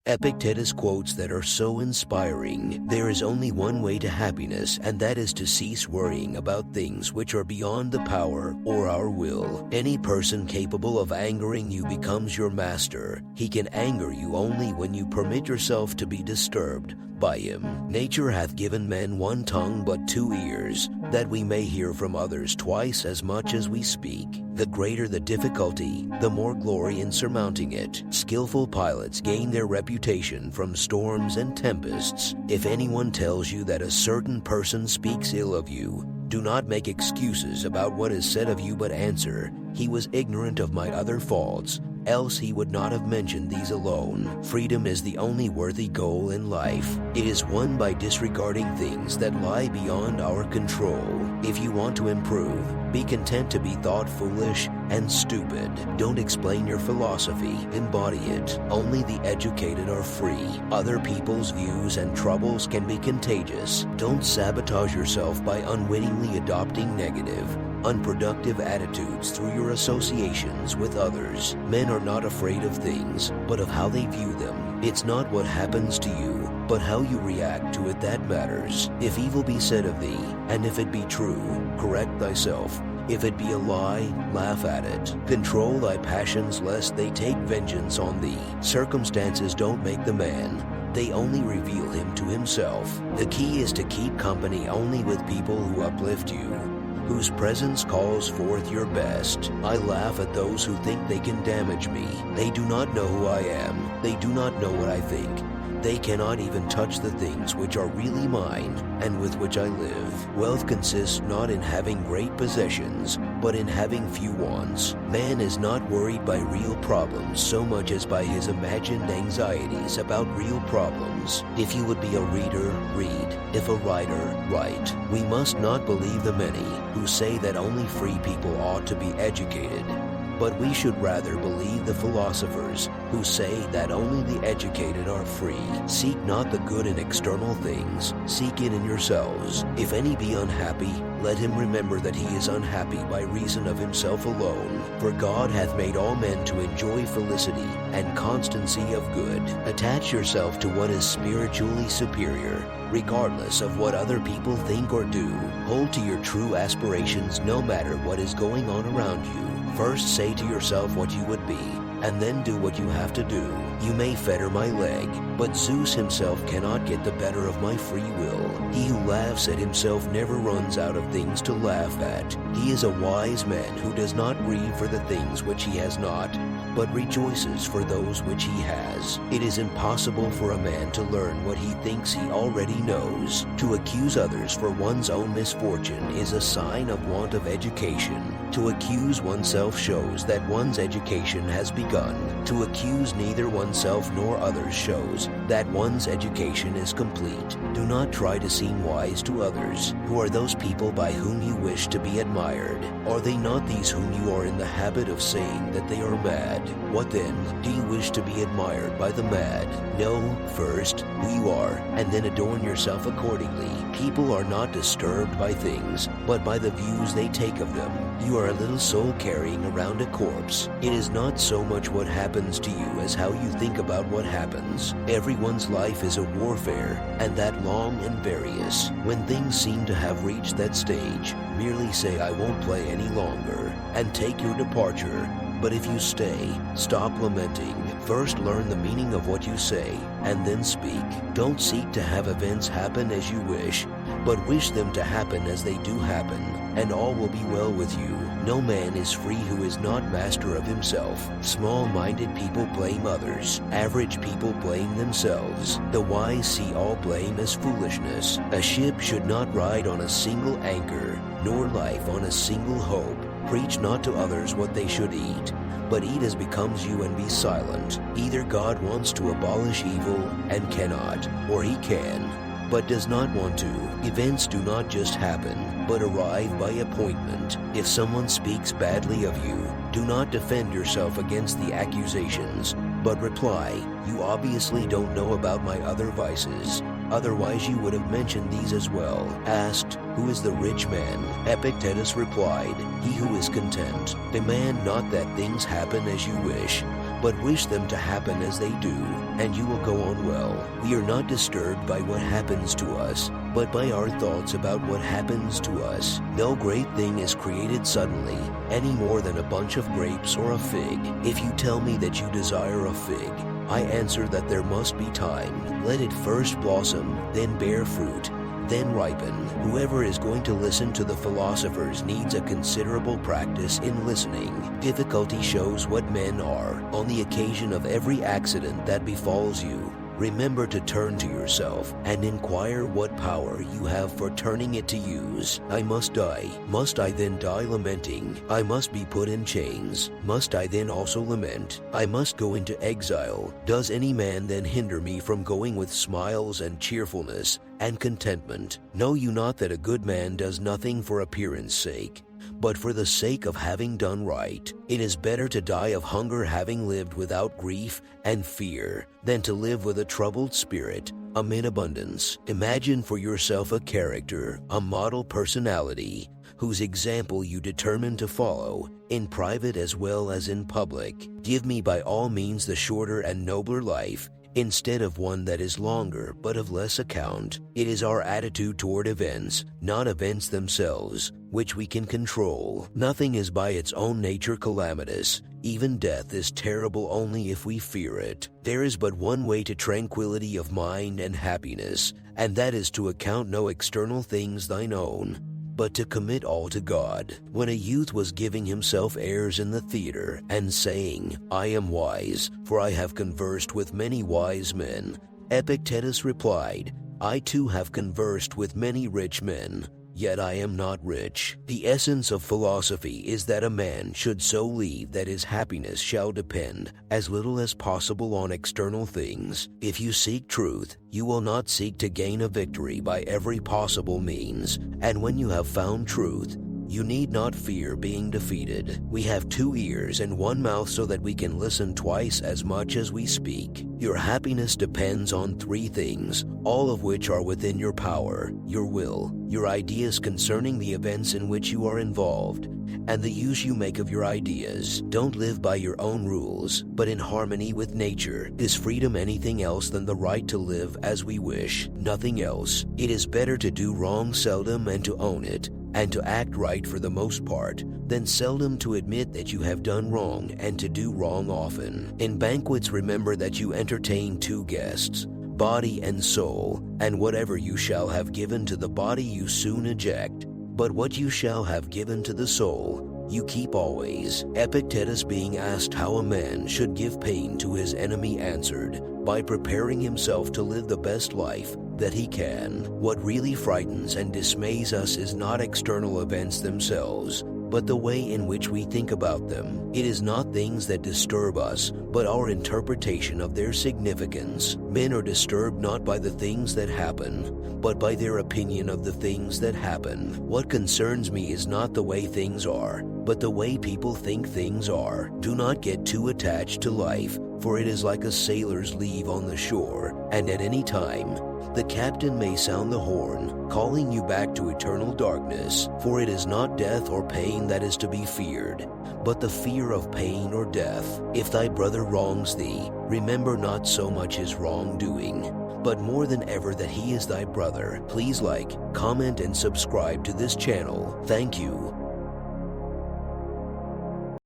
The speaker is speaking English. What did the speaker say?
Epictetus quotes that are so inspiring. There is only one way to happiness, and that is to cease worrying about things which are beyond the power or our will. Any person capable of angering you becomes your master. He can anger you only when you permit yourself to be disturbed by him. Nature hath given men one tongue but two ears, that we may hear from others twice as much as we speak. The greater the difficulty, the more glory in surmounting it. Skillful pilots gain their reputation from storms and tempests. If anyone tells you that a certain person speaks ill of you, do not make excuses about what is said of you, but answer, "He was ignorant of my other faults, else he would not have mentioned these alone." Freedom is the only worthy goal in life. It is won by disregarding things that lie beyond our control. If you want to improve, be content to be thought foolish and stupid. Don't explain your philosophy, embody it. Only the educated are free. Other people's views and troubles can be contagious. Don't sabotage yourself by unwittingly adopting negative, unproductive attitudes through your associations with others. Men are not afraid of things, but of how they view them. It's not what happens to you, but how you react to it that matters. If evil be said of thee, and if it be true, correct thyself. If it be a lie, laugh at it. Control thy passions lest they take vengeance on thee. Circumstances don't make the man, they only reveal him to himself. The key is to keep company only with people who uplift you, whose presence calls forth your best. I laugh at those who think they can damage me. They do not know who I am. They do not know what I think. They cannot even touch the things which are really mine and with which I live. Wealth consists not in having great possessions, but in having few wants. Man is not worried by real problems so much as by his imagined anxieties about real problems. If you would be a reader, read. If a writer, write. We must not believe the many who say that only free people ought to be educated, but we should rather believe the philosophers who say that only the educated are free. Seek not the good in external things, seek it in yourselves. If any be unhappy, let him remember that he is unhappy by reason of himself alone. For God hath made all men to enjoy felicity and constancy of good. Attach yourself to what is spiritually superior, regardless of what other people think or do. Hold to your true aspirations no matter what is going on around you. First say to yourself what you would be, and then do what you have to do. You may fetter my leg, but Zeus himself cannot get the better of my free will. He who laughs at himself never runs out of things to laugh at. He is a wise man who does not grieve for the things which he has not, but rejoices for those which he has. It is impossible for a man to learn what he thinks he already knows. To accuse others for one's own misfortune is a sign of want of education. To accuse oneself shows that one's education has begun. To accuse neither oneself nor others shows that one's education is complete. Do not try to seem wise to others. Who are those people by whom you wish to be admired? Are they not these whom you are in the habit of saying that they are mad? What then? Do you wish to be admired by the mad? Know first who you are, and then adorn yourself accordingly. People are not disturbed by things, but by the views they take of them. You are a little soul carrying around a corpse. It is not so much what happens to you as how you think about what happens. Everyone's life is a warfare, and that long and various. When things seem to have reached that stage, merely say, "I won't play any longer," and take your departure. But if you stay, stop lamenting. First learn the meaning of what you say, and then speak. Don't seek to have events happen as you wish, but wish them to happen as they do happen, and all will be well with you. No man is free who is not master of himself. Small-minded people blame others. Average people blame themselves. The wise see all blame as foolishness. A ship should not ride on a single anchor, nor life on a single hope. Preach not to others what they should eat, but eat as becomes you and be silent. Either God wants to abolish evil and cannot, or he can, but does not want to. Events do not just happen, but arrive by appointment. If someone speaks badly of you, do not defend yourself against the accusations, but reply, "You obviously don't know about my other vices. Otherwise you would have mentioned these as well." Asked, "Who is the rich man?" Epictetus replied, "He who is content. Demand not that things happen as you wish, but wish them to happen as they do, and you will go on well. We are not disturbed by what happens to us, but by our thoughts about what happens to us. No great thing is created suddenly, any more than a bunch of grapes or a fig. If you tell me that you desire a fig, I answer that there must be time. Let it first blossom, then bear fruit, then ripen. Whoever is going to listen to the philosophers needs a considerable practice in listening. Difficulty shows what men are. On the occasion of every accident that befalls you, remember to turn to yourself and inquire what power you have for turning it to use. I must die. Must I then die lamenting? I must be put in chains. Must I then also lament? I must go into exile. Does any man then hinder me from going with smiles and cheerfulness and contentment? Know you not that a good man does nothing for appearance sake, but for the sake of having done right? It is better to die of hunger having lived without grief and fear, than to live with a troubled spirit amid abundance. Imagine for yourself a character, a model personality, whose example you determine to follow, in private as well as in public. Give me by all means the shorter and nobler life, instead of one that is longer but of less account. It is our attitude toward events, not events themselves, which we can control. Nothing is by its own nature calamitous. Even death is terrible only if we fear it. There is but one way to tranquility of mind and happiness, and that is to account no external things thine own, but to commit all to God. When a youth was giving himself airs in the theater, and saying, I am wise, for I have conversed with many wise men, Epictetus replied, I too have conversed with many rich men, yet I am not rich. The essence of philosophy is that a man should so lead that his happiness shall depend as little as possible on external things. If you seek truth, you will not seek to gain a victory by every possible means, and when you have found truth, you need not fear being defeated. We have 2 ears and 1 mouth so that we can listen twice as much as we speak. Your happiness depends on 3 things, all of which are within your power: your will, your ideas concerning the events in which you are involved, and the use you make of your ideas. Don't live by your own rules, but in harmony with nature. Is freedom anything else than the right to live as we wish? Nothing else. It is better to do wrong seldom and to own it, and to act right for the most part, than seldom to admit that you have done wrong and to do wrong often. In banquets remember that you entertain 2 guests, body and soul, and whatever you shall have given to the body you soon eject, but what you shall have given to the soul you keep always. Epictetus, being asked how a man should give pain to his enemy, answered, by preparing himself to live the best life that he can. What really frightens and dismays us is not external events themselves, but the way in which we think about them. It is not things that disturb us, but our interpretation of their significance. Men are disturbed not by the things that happen, but by their opinion of the things that happen. What concerns me is not the way things are, but the way people think things are. Do not get too attached to life, for it is like a sailor's leave on the shore, and at any time the captain may sound the horn, calling you back to eternal darkness. For it is not death or pain that is to be feared, but the fear of pain or death. If thy brother wrongs thee, remember not so much his wrongdoing, but more than ever that he is thy brother. Please like, comment, and subscribe to this channel. Thank you.